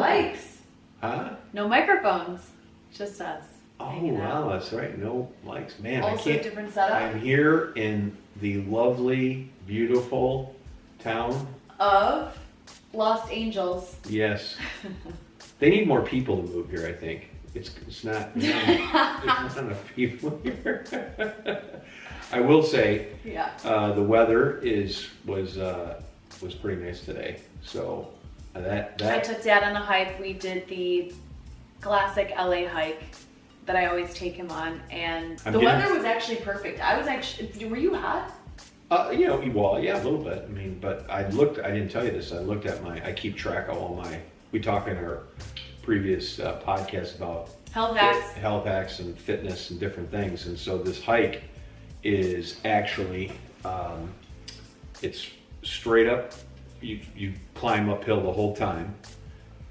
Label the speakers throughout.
Speaker 1: mics.
Speaker 2: Huh?
Speaker 1: No microphones. Just us.
Speaker 2: Oh,
Speaker 1: hanging out.
Speaker 2: wow, that's right. No mics. Man,
Speaker 1: Also
Speaker 2: I can't.
Speaker 1: different setup.
Speaker 2: I'm here in the lovely, beautiful town
Speaker 1: Of Lost Angels.
Speaker 2: Yes. They need more people to move here, I think. It's not enough people here. I will say,
Speaker 1: Yeah.
Speaker 2: the weather was pretty nice today. So that
Speaker 1: I took Dad on a hike. We did the classic LA hike that I always take him on, and the weather was actually perfect. Were you hot?
Speaker 2: Yeah, well, yeah, a little bit. I mean, but I didn't tell you this. I keep track of all we talked in our previous podcast about
Speaker 1: health
Speaker 2: hacks and fitness and different things. And so this hike is actually, it's straight up, you climb uphill the whole time.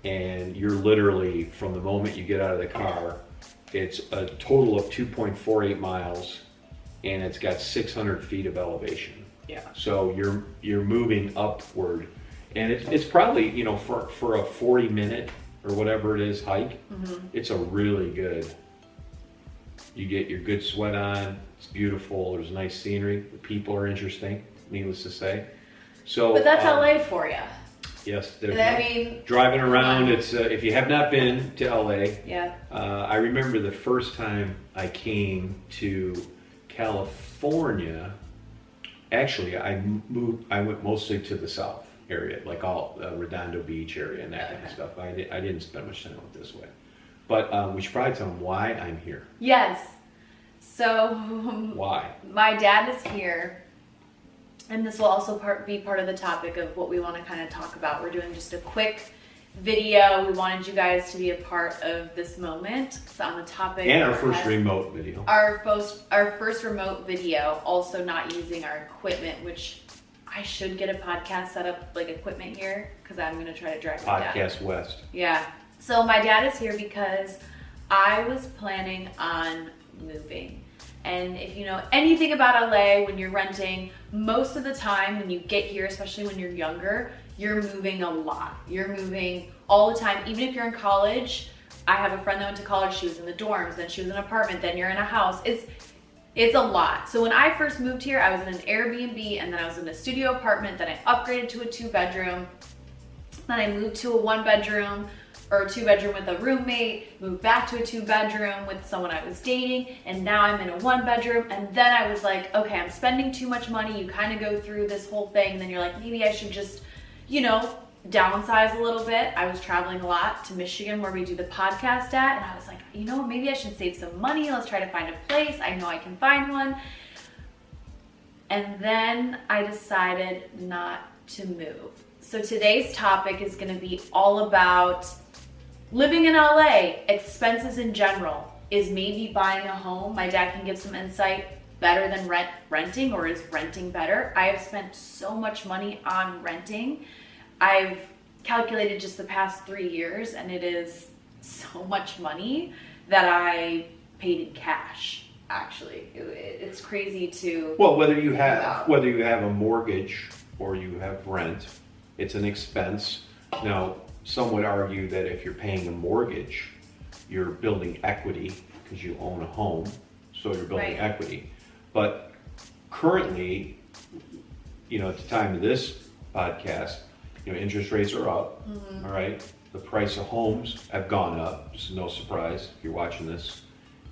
Speaker 2: And you're literally, from the moment you get out of the car, it's a total of 2.48 miles. And it's got 600 feet of elevation.
Speaker 1: Yeah.
Speaker 2: So you're moving upward, and it's probably, for a 40-minute or whatever it is hike, it's a really good. You get your good sweat on. It's beautiful. There's nice scenery. The people are interesting. Needless to say. So.
Speaker 1: But that's LA for you.
Speaker 2: Yes. Driving around. It's if you have not been to LA.
Speaker 1: Yeah.
Speaker 2: I remember the first time I came to California. Actually, I went mostly to the south area, like all Redondo Beach area and that kind of stuff. I didn't spend much time out this way. But we should probably tell them why I'm here.
Speaker 1: Yes. So
Speaker 2: why?
Speaker 1: My dad is here, and this will also be part of the topic of what we want to kind of talk about. We're doing just a quick video. We wanted you guys to be a part of this moment. It's on the topic.
Speaker 2: And our first remote video.
Speaker 1: Our first remote video, also not using our equipment, which I should get a podcast set up, like equipment here, because I'm going to try to drive my dad.
Speaker 2: Podcast West.
Speaker 1: Yeah. So my dad is here because I was planning on moving. And if you know anything about LA, when you're renting, most of the time when you get here, especially when you're younger, you're moving a lot. You're moving all the time. Even if you're in college, I have a friend that went to college, she was in the dorms, then she was in an apartment, then you're in a house. It's a lot. So when I first moved here, I was in an Airbnb, and then I was in a studio apartment, then I upgraded to a 2-bedroom. Then I moved to a 1-bedroom or a 2-bedroom with a roommate, moved back to a 2-bedroom with someone I was dating, and now I'm in a 1-bedroom. And then I was like, okay, I'm spending too much money. You kind of go through this whole thing, and then you're like, maybe I should just, downsize a little bit. I was traveling a lot to Michigan where we do the podcast at, and I was like, maybe I should save some money. Let's try to find a place. I know I can find one. And then I decided not to move. So today's topic is going to be all about living in LA, expenses in general. Is maybe buying a home? My dad can give some insight. Better than renting, or is renting better? I have spent so much money on renting. I've calculated just the past 3 years, and it is so much money that I paid in cash. Actually, it's crazy to.
Speaker 2: Well, whether you have a mortgage or you have rent, it's an expense. Now, some would argue that if you're paying a mortgage, you're building equity because you own a home, so you're building equity. But currently, at the time of this podcast, interest rates are up. All right, the price of homes have gone up. It's no surprise if you're watching this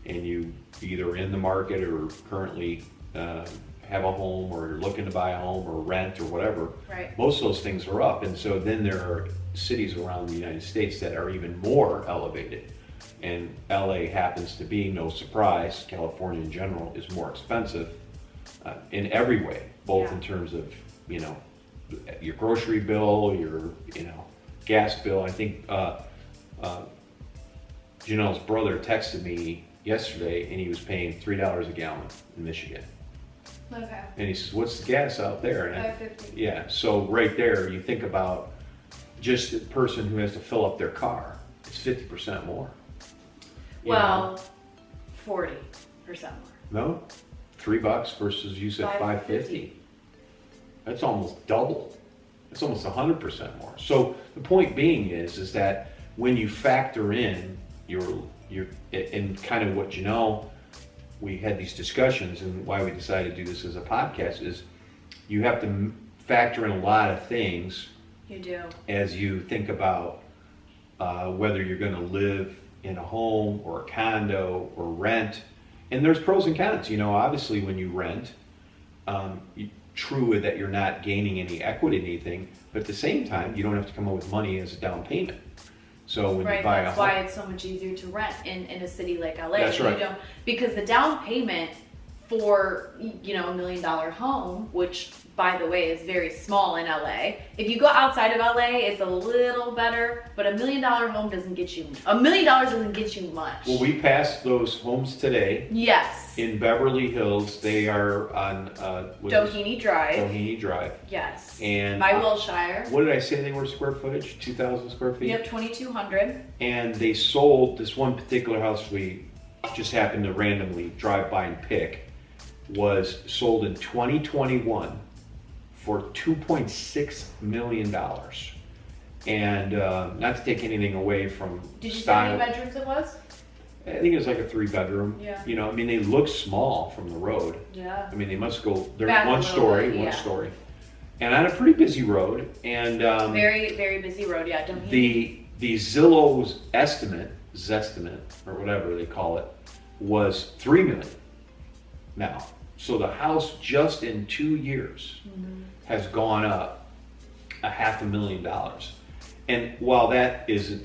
Speaker 2: and you either in the market or currently have a home, or you're looking to buy a home or rent or whatever.
Speaker 1: Right.
Speaker 2: Most of those things are up, and so then there are cities around the United States that are even more elevated. And LA happens to be, no surprise, California in general is more expensive in every way, both in terms of, your grocery bill, your, gas bill. I think Genelle's brother texted me yesterday, and he was paying $3 a gallon in Michigan.
Speaker 1: Okay.
Speaker 2: And he says, what's the gas out there? And
Speaker 1: $5.50.
Speaker 2: Yeah, so right there, you think about just the person who has to fill up their car, it's 50% more.
Speaker 1: Well, 40% more.
Speaker 2: No, $3 versus you said $5.50. That's almost double. It's almost 100% more. So the point being is that when you factor in your and kind of what Genelle, we had these discussions, and why we decided to do this as a podcast is you have to factor in a lot of things.
Speaker 1: You do.
Speaker 2: As you think about whether you're going to live in a home or a condo or rent. And there's pros and cons. You know, obviously when you rent, true that you're not gaining any equity in anything, but at the same time, you don't have to come up with money as a down payment. So when you buy a home.
Speaker 1: That's why it's so much easier to rent in a city like LA.
Speaker 2: That's right.
Speaker 1: Because the down payment for, you know, $1 million home, which by the way is very small in LA. If you go outside of LA, it's a little better, but $1 million home doesn't get you, $1 million doesn't get you much.
Speaker 2: Well, we passed those homes today.
Speaker 1: Yes.
Speaker 2: In Beverly Hills. They are on
Speaker 1: Doheny Drive.
Speaker 2: Doheny Drive.
Speaker 1: Yes.
Speaker 2: And
Speaker 1: by Wilshire.
Speaker 2: What did I say they were square footage? 2,000 square feet?
Speaker 1: Yep, 2,200.
Speaker 2: And they sold this one particular house we just happened to randomly drive by and pick, was sold in 2021 for $2.6 million. And not to take anything away from
Speaker 1: Did you
Speaker 2: style.
Speaker 1: say how many bedrooms it was?
Speaker 2: I think it was like a 3-bedroom.
Speaker 1: Yeah.
Speaker 2: You know, I mean, they look small from the road.
Speaker 1: Yeah.
Speaker 2: I mean, they must go, they're
Speaker 1: Back
Speaker 2: one story,
Speaker 1: bit,
Speaker 2: one
Speaker 1: yeah.
Speaker 2: story. And on a pretty busy road. And
Speaker 1: very, very busy road, yeah.
Speaker 2: the Zillow's estimate, Zestimate, or whatever they call it, was $3 million now. So the house just in 2 years has gone up $500,000. And while that isn't,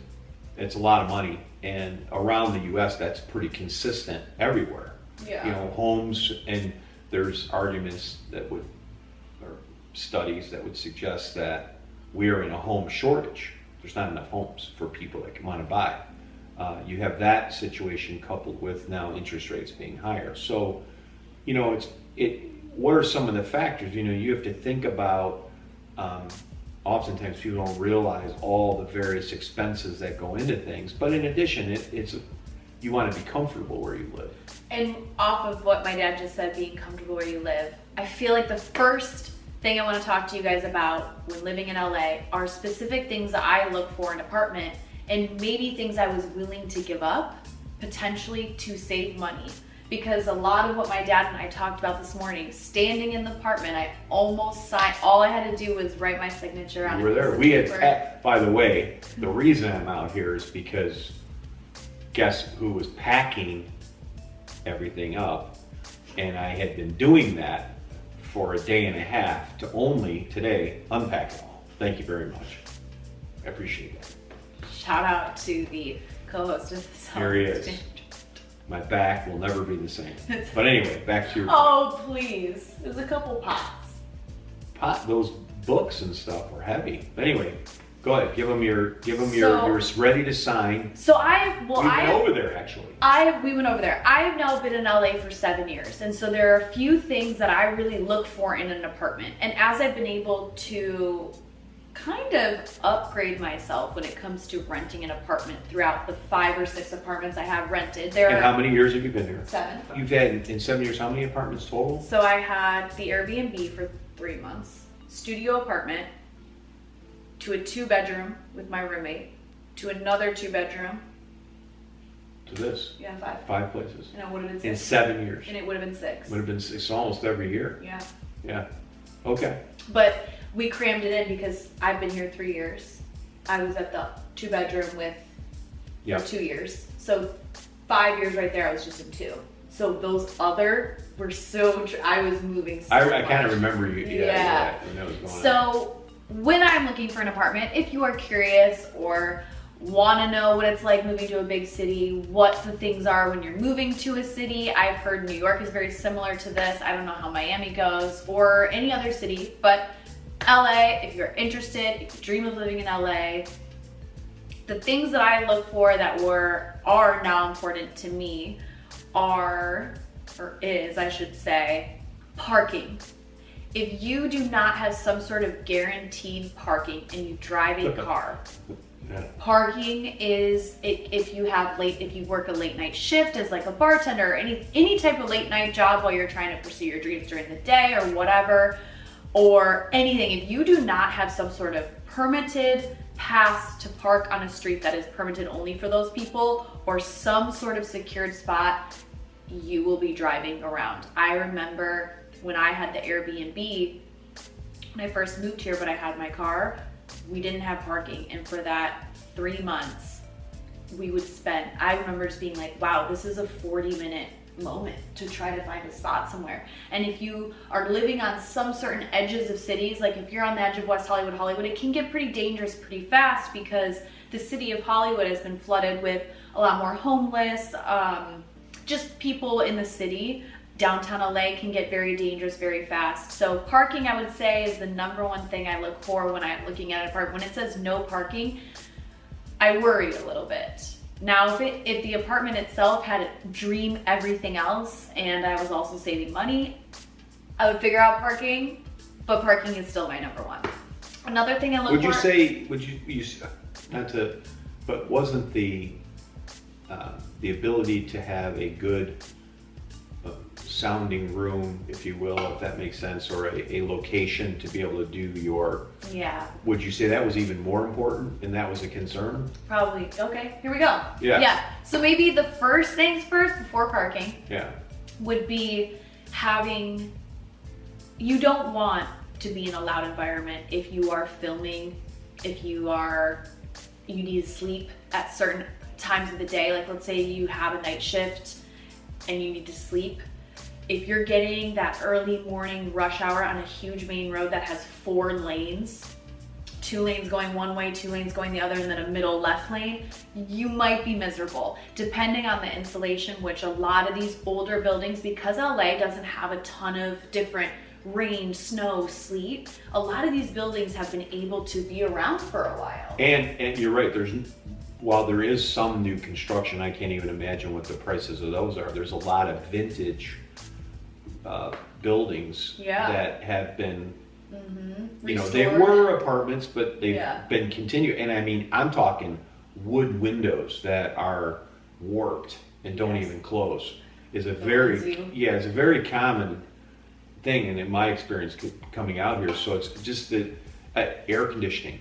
Speaker 2: it's a lot of money, and around the US that's pretty consistent everywhere.
Speaker 1: Yeah.
Speaker 2: You know, homes, and there's arguments that would, or studies that would suggest that we're in a home shortage. There's not enough homes for people that want to buy. You have that situation coupled with now interest rates being higher. So, you know, what are some of the factors? You know, you have to think about, oftentimes people don't realize all the various expenses that go into things. But in addition, you want to be comfortable where you live.
Speaker 1: And off of what my dad just said, being comfortable where you live, I feel like the first thing I want to talk to you guys about when living in LA are specific things that I look for in an apartment, and maybe things I was willing to give up potentially to save money. Because a lot of what my dad and I talked about this morning, standing in the apartment, I almost signed, all I had to do was write my signature on it.
Speaker 2: You were there. We had, by the way, the reason I'm out here is because guess who was packing everything up? And I had been doing that for a day and a half to only today unpack it all. Thank you very much. I appreciate that.
Speaker 1: Shout out to the co-host of the
Speaker 2: Here he is. My back will never be the same. But anyway, back to your
Speaker 1: Oh, please. There's a couple pots.
Speaker 2: Those books and stuff were heavy. But anyway, go ahead. Give them you're ready to sign.
Speaker 1: So
Speaker 2: We've been over there actually.
Speaker 1: We went over there. I have now been in LA for 7 years. And so there are a few things that I really look for in an apartment. And as I've been able to kind of upgrade myself when it comes to renting an apartment throughout the 5 or 6 apartments I have rented.
Speaker 2: And how many years have you been here?
Speaker 1: 7.
Speaker 2: You've had, in 7 years, how many apartments total?
Speaker 1: So I had the Airbnb for 3 months, studio apartment, to a 2-bedroom with my roommate, to another 2-bedroom.
Speaker 2: To this?
Speaker 1: Yeah, 5.
Speaker 2: 5 places.
Speaker 1: And it would have been 6.
Speaker 2: In 7 years.
Speaker 1: And it would have been 6.
Speaker 2: Would have been 6 almost every year.
Speaker 1: Yeah.
Speaker 2: Yeah. Okay.
Speaker 1: But we crammed it in because I've been here 3 years. I was at the 2-bedroom with for 2 years. So 5 years right there, I was just in 2. So those other were so, I was moving so
Speaker 2: I kind of remember you. Yeah. When that was going on.
Speaker 1: So when I'm looking for an apartment, if you are curious or want to know what it's like moving to a big city, what the things are when you're moving to a city, I've heard New York is very similar to this. I don't know how Miami goes or any other city, but LA, if you're interested, if you dream of living in LA, the things that I look for that are now important to me I should say, parking. If you do not have some sort of guaranteed parking and you drive a car, parking is, if you work a late night shift as like a bartender or any type of late night job while you're trying to pursue your dreams during the day or whatever, or anything, if you do not have some sort of permitted pass to park on a street that is permitted only for those people or some sort of secured spot, you will be driving around. I remember when I had the Airbnb, when I first moved here, but I had my car, we didn't have parking. And for that 3 months, we would spend, I remember just being like, wow, this is a 40-minute moment to try to find a spot somewhere. And if you are living on some certain edges of cities, like if you're on the edge of West Hollywood, it can get pretty dangerous pretty fast because the city of Hollywood has been flooded with a lot more homeless, just people in the city. Downtown LA can get very dangerous very fast. So parking, I would say, is the number one thing I look for when I'm looking at an apartment. When it says no parking, I worry a little bit. Now, if the apartment itself had dream everything else and I was also saving money, I would figure out parking, but parking is still my number one. Another thing I look for...
Speaker 2: but wasn't the ability to have a good sounding room, if you will, if that makes sense, or a location to be able to do your...
Speaker 1: Yeah.
Speaker 2: Would you say that was even more important and that was a concern?
Speaker 1: Probably. Okay, here we go.
Speaker 2: Yeah.
Speaker 1: So maybe the first things first before parking would be having... You don't want to be in a loud environment if you are filming, if you need to sleep at certain times of the day. Like let's say you have a night shift and you need to sleep. If you're getting that early morning rush hour on a huge main road that has 4 lanes, 2 lanes going one way, 2 lanes going the other, and then a middle left lane, you might be miserable. Depending on the insulation, which a lot of these older buildings, because LA doesn't have a ton of different rain, snow, sleet, a lot of these buildings have been able to be around for a while.
Speaker 2: And you're right, while there is some new construction, I can't even imagine what the prices of those are. There's a lot of vintage buildings that have been, they were apartments, but they've been continued. And I mean, I'm talking wood windows that are warped and don't even close. It's a very common thing, and in my experience coming out here. So it's just that air conditioning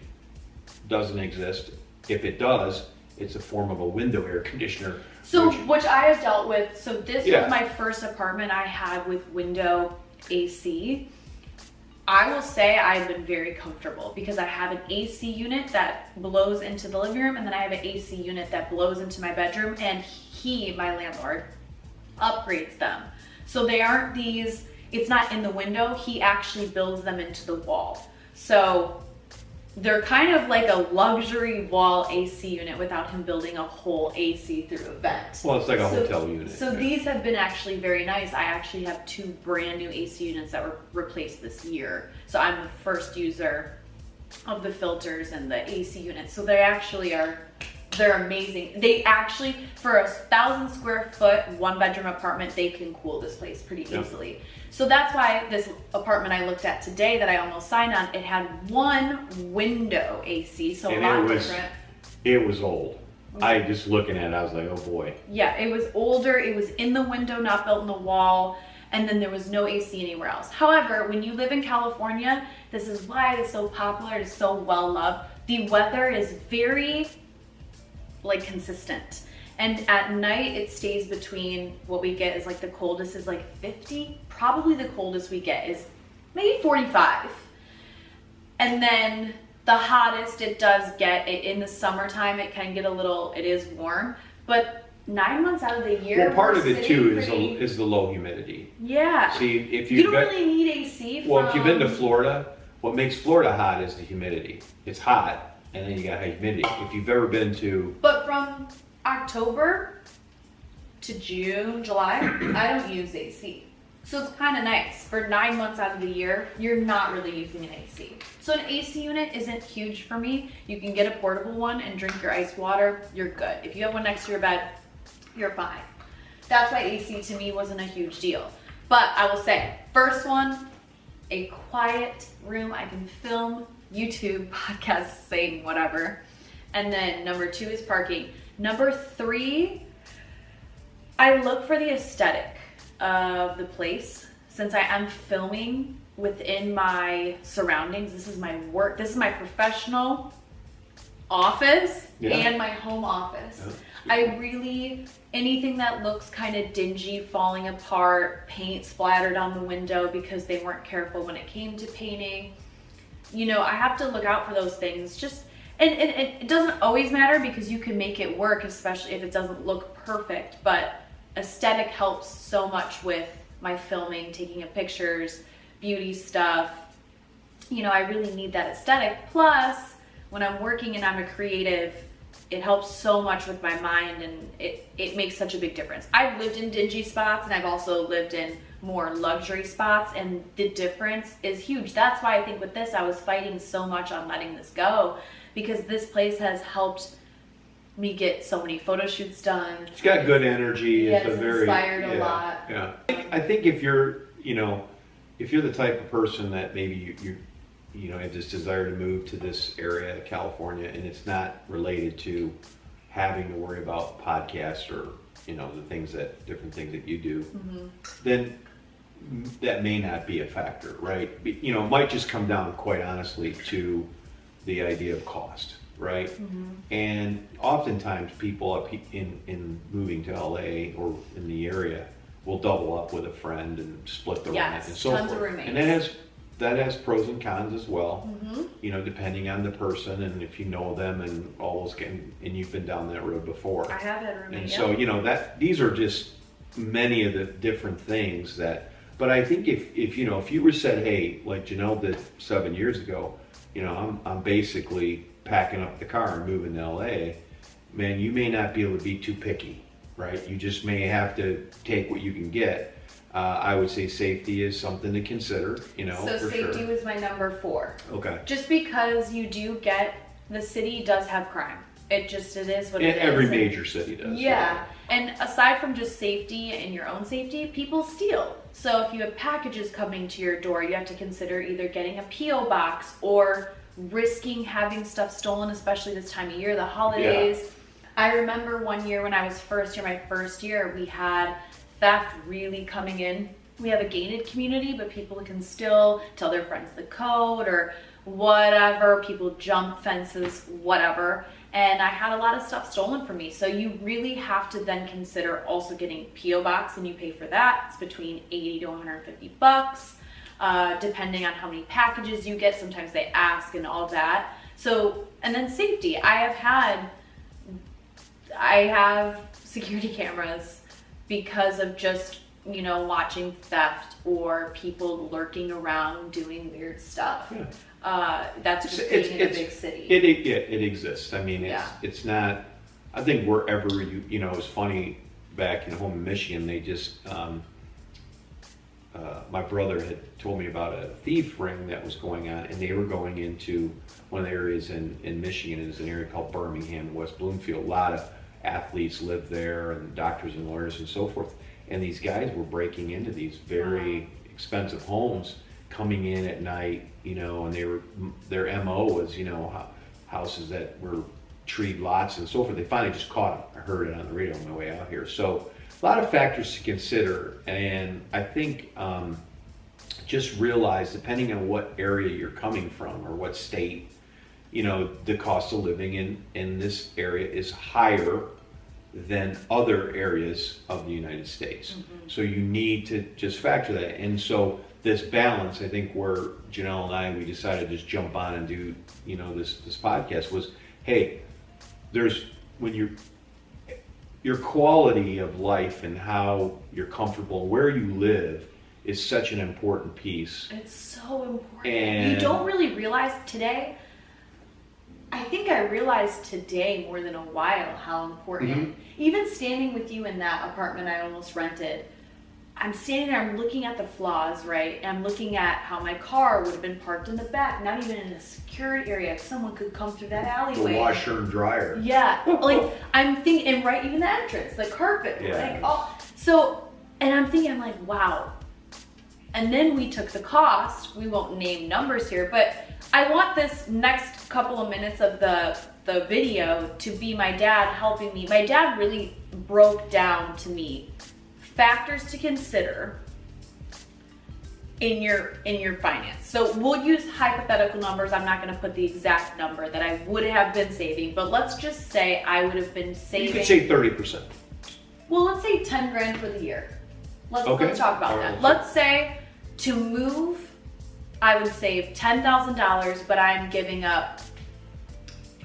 Speaker 2: doesn't exist. If it does, it's a form of a window air conditioner.
Speaker 1: So, which I have dealt with. So this was my first apartment I had with window AC. I will say I've been very comfortable because I have an AC unit that blows into the living room, and then I have an AC unit that blows into my bedroom, and my landlord, upgrades them. So they aren't these, it's not in the window, he actually builds them into the wall. So they're kind of like a luxury wall AC unit without him building a whole AC through a vent.
Speaker 2: Well, it's like a hotel unit.
Speaker 1: So these have been actually very nice. I actually have 2 brand new AC units that were replaced this year. So I'm the first user of the filters and the AC units. So they actually they're amazing. They actually, for a 1,000 square foot, 1-bedroom apartment, they can cool this place pretty easily. So that's why this apartment I looked at today that I almost signed on, it had 1 window AC, so a lot different.
Speaker 2: It was old. I just looking at it, I was like, oh boy.
Speaker 1: Yeah, it was older. It was in the window, not built in the wall. And then there was no AC anywhere else. However, when you live in California, this is why it is so popular, it is so well loved. The weather is very consistent. And at night it stays between, what we get is the coldest is 50. Probably the coldest we get is maybe 45. And then the hottest it does get, in the summertime it can get it is warm, but 9 months out of the year.
Speaker 2: Well, part of it too is the low humidity.
Speaker 1: Yeah.
Speaker 2: See, if
Speaker 1: you don't really need AC.
Speaker 2: Well, if you've been to Florida, what makes Florida hot is the humidity. It's hot, and then you got high humidity. If you've ever been to...
Speaker 1: But from October to June, July, I don't use AC. So it's kind of nice. For 9 months out of the year, you're not really using an AC. So an AC unit isn't huge for me. You can get a portable one and drink your ice water. You're good. If you have one next to your bed, you're fine. That's why AC to me wasn't a huge deal. But I will say, first one, a quiet room. I can film YouTube, podcasts, saying whatever. And then number 2 is parking. Number 3, I look for the aesthetic of the place. Since I am filming within my surroundings, this is my work, this is my professional office
Speaker 2: Yeah.
Speaker 1: and my home office.
Speaker 2: Yeah.
Speaker 1: I really, anything that looks kind of dingy, falling apart, paint splattered on the window because they weren't careful when it came to painting, you know, I have to look out for those things. Just, and it doesn't always matter because you can make it work, especially if it doesn't look perfect, but aesthetic helps so much with my filming, taking of pictures, beauty stuff. You know, I really need that aesthetic. Plus, when I'm working and I'm a creative, it helps so much with my mind, and it makes such a big difference. I've lived in dingy spots and I've also lived in more luxury spots, and the difference is huge. That's why I think with this, I was fighting so much on letting this go, because this place has helped me get so many photo shoots done.
Speaker 2: It's got good energy.
Speaker 1: Yeah,
Speaker 2: it's
Speaker 1: it's inspired a lot.
Speaker 2: Yeah. I think if you're, you know, if you're the type of person that maybe you know, have this desire to move to this area, California, and it's not related to having to worry about podcasts or, you know, different things that you do, then that may not be a factor, right? You know, it might just come down, quite honestly, to the idea of cost, right? And oftentimes people up in moving to LA or in the area will double up with a friend and split the rent and so
Speaker 1: tons
Speaker 2: forth.
Speaker 1: of roommates.
Speaker 2: And that has pros and cons as well, you know, depending on the person and if you know them and all those, and you've been down that road before.
Speaker 1: I have had roommates.
Speaker 2: And so, you know, these are just many of the different things that, but I think if you know, if you were said, hey, like Genelle did 7 years ago, you know, I'm basically packing up the car and moving to LA, man, you may not be able to be too picky, right? You just may have to take what you can get. I would say safety is something to consider, you know.
Speaker 1: So
Speaker 2: for
Speaker 1: safety
Speaker 2: sure.
Speaker 1: was my number 4.
Speaker 2: Okay.
Speaker 1: Just because you do get, the city does have crime. It is what
Speaker 2: And
Speaker 1: it is.
Speaker 2: every major city does.
Speaker 1: Yeah.
Speaker 2: Right?
Speaker 1: And aside from just safety and your own safety, people steal. So if you have packages coming to your door, you have to consider either getting a P.O. box or risking having stuff stolen, especially this time of year, the holidays. Yeah. I remember one year when I was my first year, we had theft really coming in. We have a gated community, but people can still tell their friends the code or whatever. People jump fences, whatever. And I had a lot of stuff stolen from me. So you really have to then consider also getting P.O. box, and you pay for that. It's between $80 to $150, depending on how many packages you get. Sometimes they ask and all that. So, and then safety. I have security cameras because of just, you know, watching theft or people lurking around doing weird stuff. Yeah. That's just being in a big city.
Speaker 2: It exists. I mean, it's not, I think wherever you know, it's funny, back in home in Michigan, they just, my brother had told me about a thief ring that was going on, and they were going into one of the areas in Michigan. It's an area called Birmingham, West Bloomfield. A lot of athletes live there, and doctors and lawyers and so forth. And these guys were breaking into these very expensive homes, coming in at night, you know, and their MO was, you know, houses that were treed lots and so forth. They finally just caught them. I heard it on the radio on my way out here. So a lot of factors to consider, and I think just realize, depending on what area you're coming from or what state, you know, the cost of living in this area is higher than other areas of the United States. So you need to just factor that. And so this balance, I think, where Genelle and I, we decided to just jump on and do, you know, this podcast was, hey, when your quality of life and how you're comfortable, where you live, is such an important piece.
Speaker 1: It's so important.
Speaker 2: And
Speaker 1: you don't really realize today. I think I realized today more than a while how important, even standing with you in that apartment I almost rented, I'm standing there, I'm looking at the flaws, right? And I'm looking at how my car would have been parked in the back, not even in a secured area. Someone could come through that alleyway.
Speaker 2: The washer and dryer.
Speaker 1: Yeah, like I'm thinking, and right, even the entrance, the carpet, like, oh, so, and I'm thinking, I'm like, wow. And then we took the cost, we won't name numbers here, but I want this next couple of minutes of the video to be my dad helping me. My dad really broke down to me factors to consider in your finance. So we'll use hypothetical numbers. I'm not going to put the exact number that I would have been saving, but let's just say I would have been saving.
Speaker 2: You could say 30%.
Speaker 1: Well, let's say 10 grand for the year. Let's talk about that.
Speaker 2: Right.
Speaker 1: Let's say to move, I would save $10,000, but I'm giving up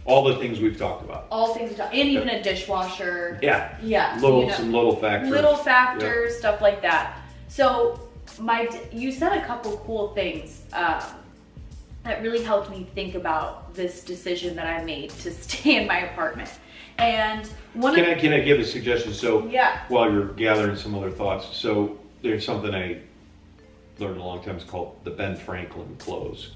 Speaker 2: all the things we've talked about.
Speaker 1: all things, and even a dishwasher.
Speaker 2: Yeah.
Speaker 1: Yeah.
Speaker 2: Some little factors.
Speaker 1: Little factors, stuff like that. So you said a couple cool things that really helped me think about this decision that I made to stay in my apartment. And
Speaker 2: can I give a suggestion? So
Speaker 1: yeah.
Speaker 2: While you're gathering some other thoughts, so there's something I learned a long time. It's called the Ben Franklin close.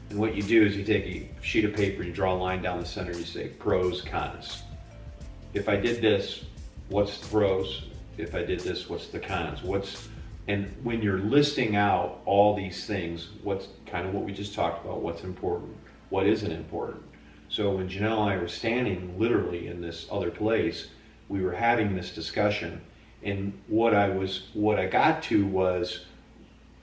Speaker 2: And what you do is you take a sheet of paper, you draw a line down the center, you say pros, cons. If I did this, what's the pros? If I did this, what's the cons? And when you're listing out all these things, what's kind of what we just talked about, what's important, what isn't important. So when Genelle and I were standing literally in this other place, we were having this discussion, and what I got to was,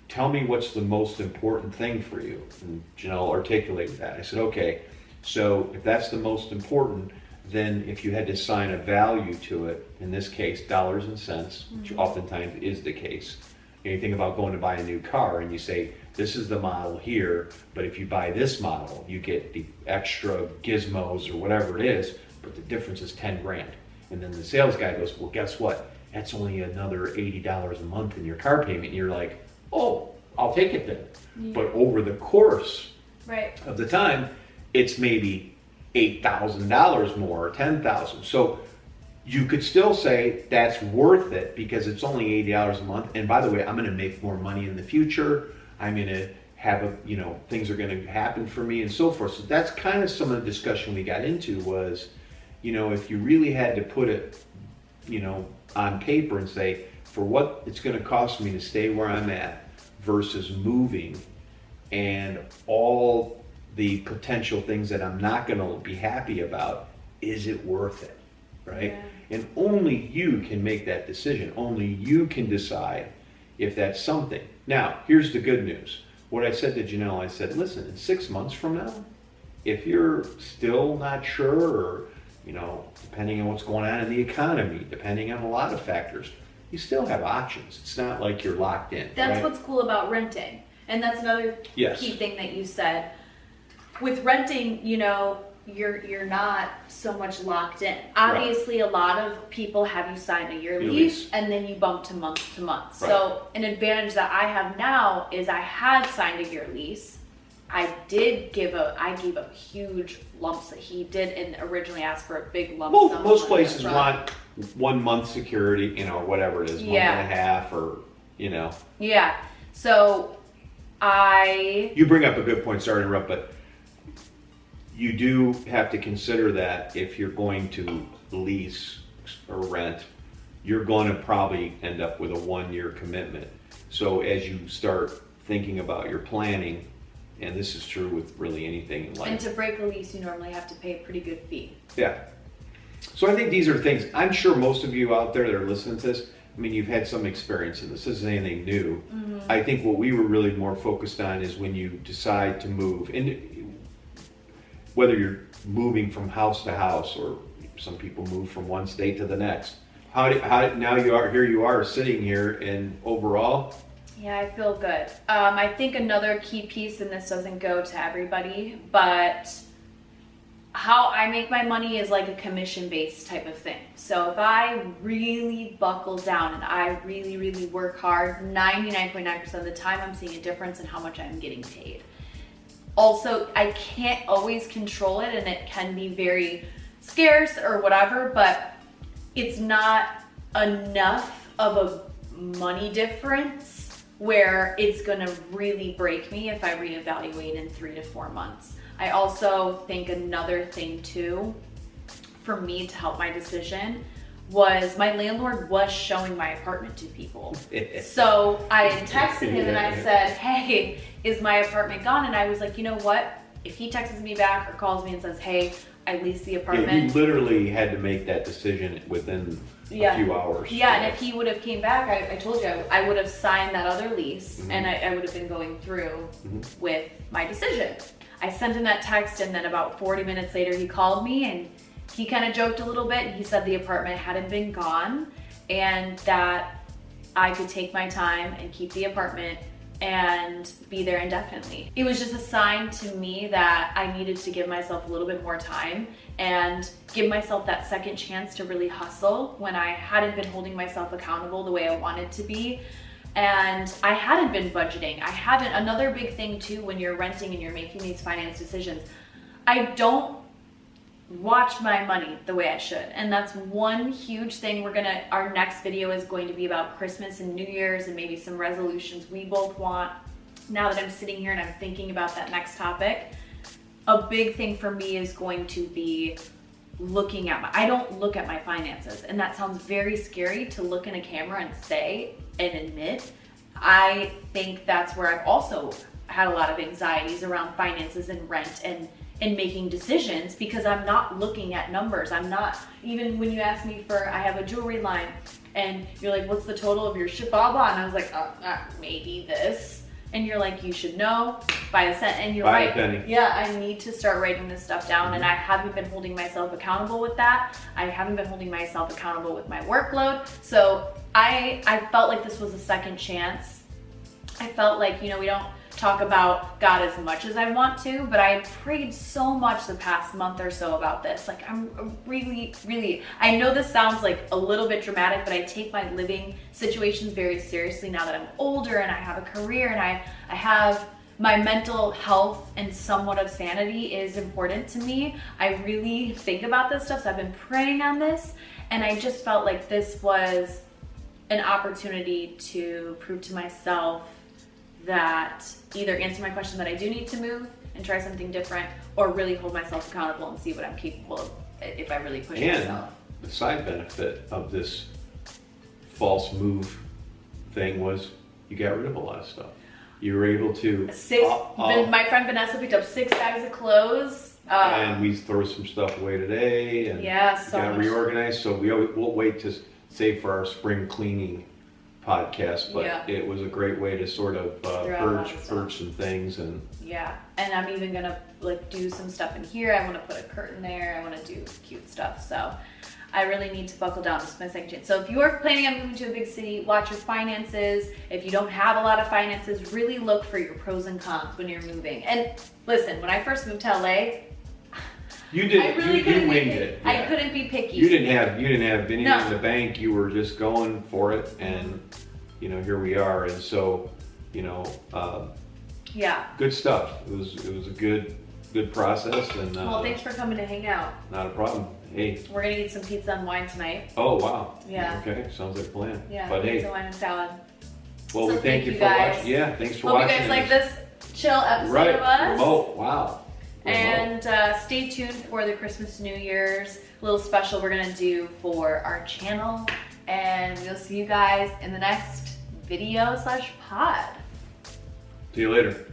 Speaker 2: tell me what's the most important thing for you. And Genelle articulated that. I said, okay, so if that's the most important, then if you had to assign a value to it, in this case, dollars and cents, which oftentimes is the case. You think about going to buy a new car and you say, this is the model here, but if you buy this model, you get the extra gizmos or whatever it is, but the difference is 10 grand. And then the sales guy goes, well, guess what? That's only another $80 a month in your car payment. And you're like, oh, I'll take it then. Yeah. But over the course of the time, it's maybe $8,000 more or $10,000. So you could still say that's worth it because it's only $80 a month. And by the way, I'm going to make more money in the future. I'm going to have things are going to happen for me and so forth. So that's kind of some of the discussion we got into was, if you really had to put it, on paper and say, for what it's going to cost me to stay where I'm at versus moving and all the potential things that I'm not going to be happy about, is it worth it? Right? Yeah. And only you can make that decision. Only you can decide if that's something. Now, here's the good news. What I said to Genelle, I said, listen, in 6 months from now, if you're still not sure or, depending on what's going on in the economy, depending on a lot of factors, you still have options. It's not like you're locked in.
Speaker 1: That's what's cool about renting. And that's another key thing that you said. With renting, you're not so much locked in. Obviously, a lot of people have you sign a year lease and then you bump to month to month. Right. So an advantage that I have now is I had signed a year lease. I gave a huge lump sum. He did and originally asked for a big lump sum.
Speaker 2: Most places want 1 month security, whatever it is, month and a half or,
Speaker 1: Yeah. So
Speaker 2: You bring up a good point, sorry to interrupt, but you do have to consider that if you're going to lease or rent, you're going to probably end up with a 1-year commitment. So as you start thinking about your planning, and this is true with really anything in life.
Speaker 1: And to break a lease, you normally have to pay a pretty good fee.
Speaker 2: Yeah. So I think these are things, I'm sure most of you out there that are listening to this, you've had some experience in this. This isn't anything new. Mm-hmm. I think what we were really more focused on is when you decide to move, and whether you're moving from house to house, or some people move from one state to the next. Now you are sitting here, and overall?
Speaker 1: Yeah, I feel good. I think another key piece, and this doesn't go to everybody, but how I make my money is like a commission-based type of thing. So if I really buckle down and I really, really work hard, 99.9% of the time I'm seeing a difference in how much I'm getting paid. Also, I can't always control it, and it can be very scarce or whatever, but it's not enough of a money difference where it's gonna really break me if I reevaluate in 3 to 4 months. I also think another thing too, for me to help my decision, was my landlord was showing my apartment to people. So I texted him and I said, hey, is my apartment gone? And I was like, you know what? If he texts me back or calls me and says, hey, I leased the
Speaker 2: Yeah,
Speaker 1: apartment.
Speaker 2: you literally had to make that decision within a few hours.
Speaker 1: Yeah, and if he would have came back, I told you, I would have signed that other lease, and I would have been going through with my decision. I sent him that text, and then about 40 minutes later, he called me, and he kind of joked a little bit, and he said the apartment hadn't been gone, and that I could take my time and keep the apartment and be there indefinitely. It was just a sign to me that I needed to give myself a little bit more time and give myself that second chance to really hustle when I hadn't been holding myself accountable the way I wanted to be. And I hadn't been budgeting. Another big thing too, when you're renting and you're making these finance decisions, I don't watch my money the way I should. And that's one huge thing. Our next video is going to be about Christmas and New Year's and maybe some resolutions we both want. Now that I'm sitting here and I'm thinking about that next topic, a big thing for me is going to be I don't look at my finances. And that sounds very scary to look in a camera and say and admit. I think that's where I've also had a lot of anxieties around finances and rent and making decisions, because I'm not looking at numbers. I'm not, even when you ask me I have a jewelry line and you're like, what's the total of your shit, blah, blah. And I was like, maybe this. And you're like, you should know by a cent. And you're right.
Speaker 2: By a penny.
Speaker 1: Yeah, I need to start writing this stuff down. And I haven't been holding myself accountable with that. I haven't been holding myself accountable with my workload. So I felt like this was a second chance. I felt like, we don't talk about God as much as I want to, but I prayed so much the past month or so about this. Like, I'm really, I know this sounds like a little bit dramatic, but I take my living situations very seriously now that I'm older and I have a career and I have my mental health and somewhat of sanity is important to me. I really think about this stuff, so I've been praying on this, and I just felt like this was an opportunity to prove to myself that either answer my question that I do need to move and try something different, or really hold myself accountable and see what I'm capable of if I really push myself.
Speaker 2: And the side benefit of this false move thing was you got rid of a lot of stuff. You were able to...
Speaker 1: My friend Vanessa picked up 6 bags of clothes.
Speaker 2: And we throw some stuff away today and got reorganized. So we'll wait to save for our spring cleaning podcast, but it was a great way to sort of purge some things. And
Speaker 1: I'm even gonna do some stuff in here. I want to put a curtain there. I want to do cute stuff. So I really need to buckle down. This is my second chance. So if you are planning on moving to a big city, watch your finances. If you don't have a lot of finances, really look for your pros and cons when you're moving. And listen, when I first moved to LA,
Speaker 2: you winged it.
Speaker 1: I couldn't be picky.
Speaker 2: You didn't have anything in the bank. You were just going for it, and here we are. And so, good stuff. It was a good process. And
Speaker 1: well, thanks for coming to hang out.
Speaker 2: Not a problem. Hey,
Speaker 1: we're gonna eat some pizza and wine tonight.
Speaker 2: Oh wow.
Speaker 1: Yeah.
Speaker 2: Okay, sounds like a plan.
Speaker 1: Yeah.
Speaker 2: But
Speaker 1: pizza, wine, and salad.
Speaker 2: Well, we thank you for watching. Yeah, thanks for watching.
Speaker 1: Hope you guys like this chill episode of us.
Speaker 2: Oh wow.
Speaker 1: And stay tuned for the Christmas, New Year's little special we're gonna do for our channel. And we'll see you guys in the next video/pod.
Speaker 2: See you later.